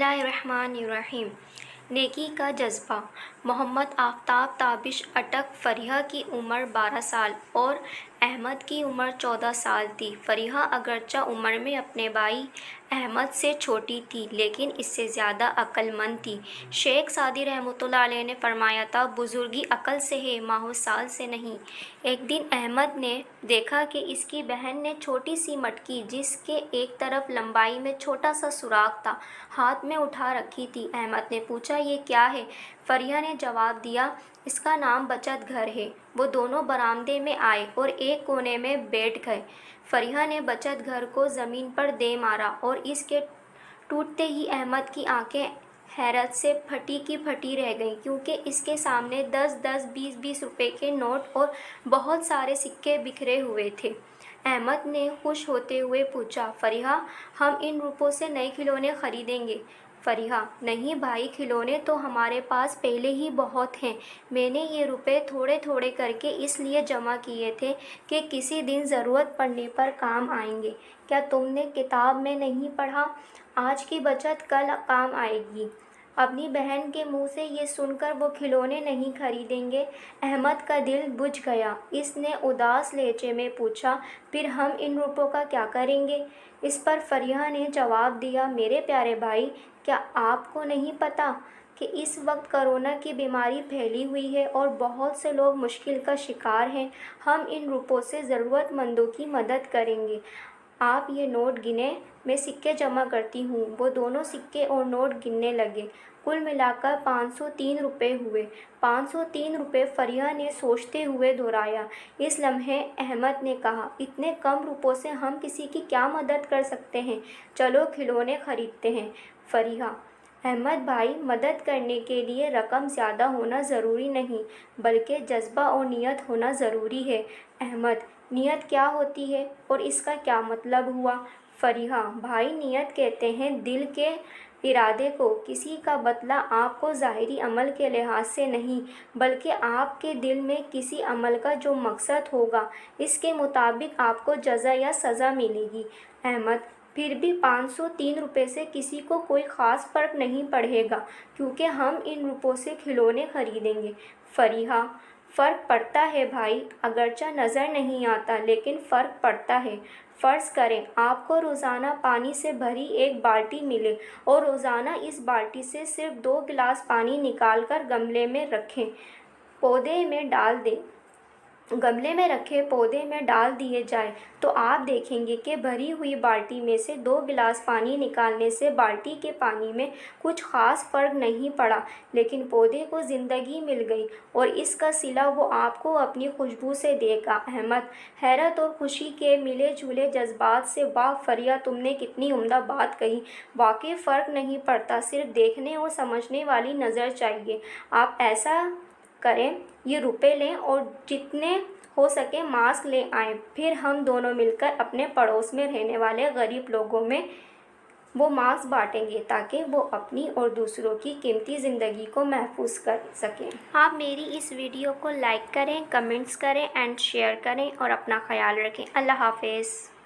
اللہ الرحمن الرحیم۔ نیکی کا جذبہ۔ محمد آفتاب تابش اٹک۔ فریحہ کی عمر 12 سال اور احمد کی عمر 14 سال تھی۔ فریحہ اگرچہ عمر میں اپنے بھائی احمد سے چھوٹی تھی لیکن اس سے زیادہ عقل مند تھی۔ شیخ سعدی رحمۃ اللہ علیہ نے فرمایا تھا، بزرگی عقل سے ہے، ماہ سال سے نہیں۔ ایک دن احمد نے دیکھا کہ اس کی بہن نے چھوٹی سی مٹکی جس کے ایک طرف لمبائی میں چھوٹا سا سوراخ تھا ہاتھ میں اٹھا رکھی تھی۔ احمد نے پوچھا، یہ کیا ہے؟ فریحہ نے جواب دیا، اس کا نام بچت گھر ہے۔ وہ دونوں برآمدے میں آئے اور ایک کونے میں بیٹھ گئے۔ فریحہ نے بچت گھر کو زمین پر دے مارا اور اس کے ٹوٹتے ہی احمد کی آنکھیں حیرت سے پھٹی کی پھٹی رہ گئیں، کیونکہ اس کے سامنے 10 20 روپے کے نوٹ اور بہت سارے سکے بکھرے ہوئے تھے۔ احمد نے خوش ہوتے ہوئے پوچھا، فریحہ، ہم ان روپوں سے نئے کھلونے خریدیں گے؟ فریحہ، نہیں بھائی، کھلونے تو ہمارے پاس پہلے ہی بہت ہیں۔ میں نے یہ روپے تھوڑے تھوڑے کر کے اس لیے جمع کیے تھے کہ کسی دن ضرورت پڑنے پر کام آئیں گے۔ کیا تم نے کتاب میں نہیں پڑھا، آج کی بچت کل کام آئے گی؟ اپنی بہن کے منہ سے یہ سن کر وہ کھلونے نہیں خریدیں گے؟ احمد کا دل بجھ گیا۔ اس نے اداس لہجے میں پوچھا، پھر ہم ان روپوں کا کیا کریں گے؟ اس پر فریحہ نے جواب دیا، میرے پیارے بھائی، کیا آپ کو نہیں پتہ کہ اس وقت کرونا کی بیماری پھیلی ہوئی ہے اور بہت سے لوگ مشکل کا شکار ہیں؟ ہم ان روپوں سے ضرورت مندوں کی مدد کریں گے۔ آپ یہ نوٹ گنیں، میں سکے جمع کرتی ہوں۔ وہ دونوں سکے اور نوٹ گننے لگے۔ کل ملا کر 503 روپے ہوئے۔ 503 روپے، فریحہ نے سوچتے ہوئے دہرایا۔ اس لمحے احمد نے کہا، اتنے کم روپوں سے ہم کسی کی کیا مدد کر سکتے ہیں؟ چلو کھلونے خریدتے ہیں۔ فریحہ، احمد بھائی، مدد کرنے کے لیے رقم زیادہ ہونا ضروری نہیں بلکہ جذبہ اور نیت ہونا ضروری ہے۔ احمد، نیت کیا ہوتی ہے اور اس کا کیا مطلب ہوا؟ فریحہ، بھائی، نیت کہتے ہیں دل کے ارادے کو۔ کسی کا بدلہ آپ کو ظاہری عمل کے لحاظ سے نہیں بلکہ آپ کے دل میں کسی عمل کا جو مقصد ہوگا اس کے مطابق آپ کو جزا یا سزا ملے گی۔ احمد، پھر بھی 503 روپے سے کسی کو کوئی خاص فرق نہیں پڑے گا کیونکہ ہم ان روپوں سے کھلونے خریدیں گے۔ فریحہ، فرق پڑتا ہے بھائی، اگرچہ نظر نہیں آتا لیکن فرق پڑتا ہے۔ فرض کریں آپ کو روزانہ پانی سے بھری ایک بالٹی ملے اور روزانہ اس بالٹی سے صرف 2 گلاس پانی نکال کر گملے میں رکھے پودے میں ڈال دیے جائے تو آپ دیکھیں گے کہ بھری ہوئی بالٹی میں سے 2 گلاس پانی نکالنے سے بالٹی کے پانی میں کچھ خاص فرق نہیں پڑا لیکن پودے کو زندگی مل گئی اور اس کا صلہ وہ آپ کو اپنی خوشبو سے دے گا۔ احمد، حیرت اور خوشی کے ملے جلے جذبات سے، واہ فریحہ، تم نے کتنی عمدہ بات کہی۔ واقعی فرق نہیں پڑتا، صرف دیکھنے اور سمجھنے والی نظر چاہیے۔ آپ ایسا کریں، یہ روپے لیں اور جتنے ہو سکے ماسک لے آئیں، پھر ہم دونوں مل کر اپنے پڑوس میں رہنے والے غریب لوگوں میں وہ ماسک بانٹیں گے تاکہ وہ اپنی اور دوسروں کی قیمتی زندگی کو محفوظ کر سکیں۔ آپ میری اس ویڈیو کو لائک کریں، کمنٹس کریں اینڈ شیئر کریں اور اپنا خیال رکھیں۔ اللہ حافظ۔